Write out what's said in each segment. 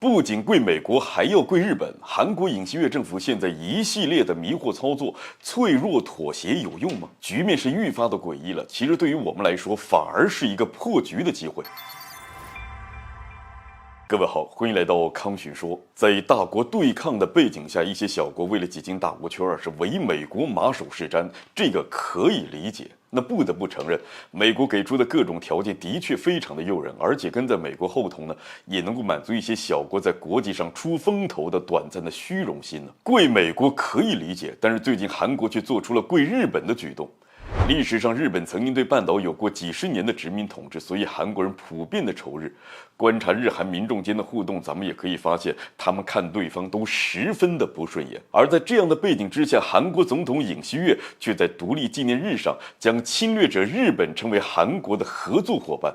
不仅跪美国，还要跪日本。韩国尹锡悦政府现在一系列的迷惑操作，脆弱妥协有用吗？局面是愈发的诡异了。其实对于我们来说，反而是一个破局的机会。各位好，欢迎来到康讯说。在大国对抗的背景下，一些小国为了挤进大国圈是唯美国马首是瞻，这个可以理解。那不得不承认，美国给出的各种条件的确非常的诱人，而且跟在美国后头呢，也能够满足一些小国在国际上出风头的短暂的虚荣心呢。跪美国可以理解，但是最近韩国却做出了跪日本的举动。历史上，日本曾经对半岛有过几十年的殖民统治，所以韩国人普遍的仇日。观察日韩民众间的互动，咱们也可以发现，他们看对方都十分的不顺眼。而在这样的背景之下，韩国总统尹锡悦却在独立纪念日上将侵略者日本称为韩国的合作伙伴。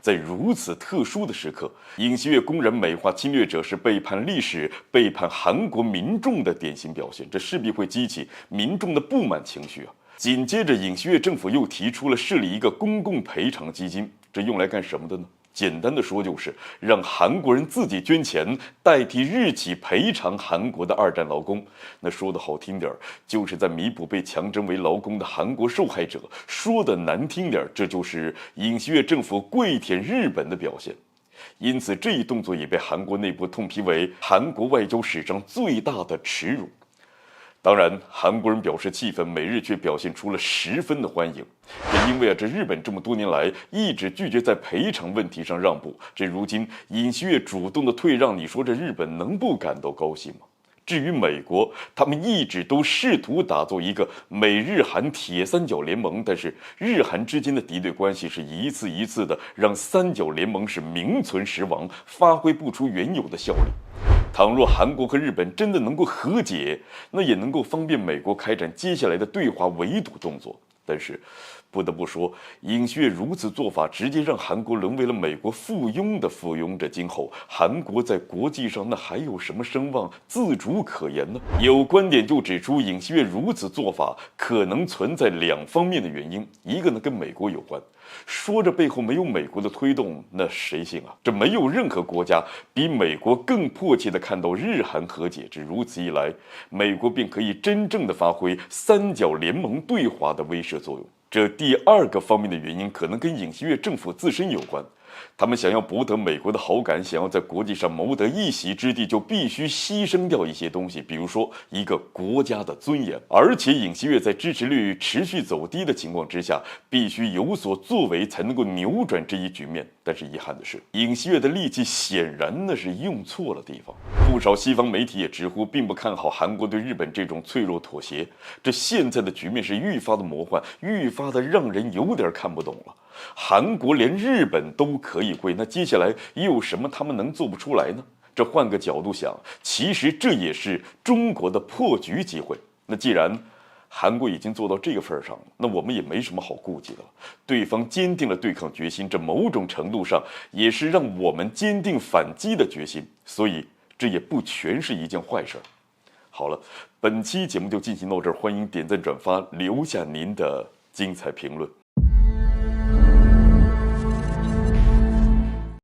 在如此特殊的时刻，尹锡悦公然美化侵略者是背叛历史、背叛韩国民众的典型表现，这势必会激起民众的不满情绪啊。紧接着，尹锡悦政府又提出了设立一个公共赔偿基金，这用来干什么的呢？简单的说，就是让韩国人自己捐钱，代替日企赔偿韩国的二战劳工。那说的好听点，就是在弥补被强征为劳工的韩国受害者；说的难听点，这就是尹锡悦政府跪舔日本的表现。因此，这一动作也被韩国内部痛批为韩国外交史上最大的耻辱。当然，韩国人表示气愤，美日却表现出了十分的欢迎。这因为这日本这么多年来一直拒绝在赔偿问题上让步，这如今尹锡悦主动的退让，你说这日本能不感到高兴吗？至于美国，他们一直都试图打造一个美日韩铁三角联盟，但是日韩之间的敌对关系是一次一次的让三角联盟是名存实亡，发挥不出原有的效力。倘若韩国和日本真的能够和解，那也能够方便美国开展接下来的对华围堵动作。但是，不得不说，尹锡悦如此做法，直接让韩国沦为了美国附庸的附庸。这今后韩国在国际上那还有什么声望、自主可言呢？有观点就指出，尹锡悦如此做法可能存在两方面的原因，一个呢跟美国有关。说这背后没有美国的推动，那谁信啊？这没有任何国家比美国更迫切地看到日韩和解，只如此一来，美国便可以真正的发挥三角联盟对华的威慑作用。这第二个方面的原因可能跟尹锡悦政府自身有关。他们想要博得美国的好感，想要在国际上谋得一席之地，就必须牺牲掉一些东西，比如说一个国家的尊严。而且尹锡悦在支持率持续走低的情况之下，必须有所作为才能够扭转这一局面。但是遗憾的是，尹锡悦的力气显然那是用错了地方。不少西方媒体也直呼并不看好韩国对日本这种脆弱妥协。这现在的局面是愈发的魔幻，愈发的让人有点看不懂了。韩国连日本都可以跪，那接下来又有什么他们能做不出来呢？这换个角度想，其实这也是中国的破局机会。那既然韩国已经做到这个份上，那我们也没什么好顾忌的了。对方坚定了对抗决心，这某种程度上也是让我们坚定反击的决心，所以这也不全是一件坏事。好了，本期节目就进行到这儿，欢迎点赞转发，留下您的精彩评论。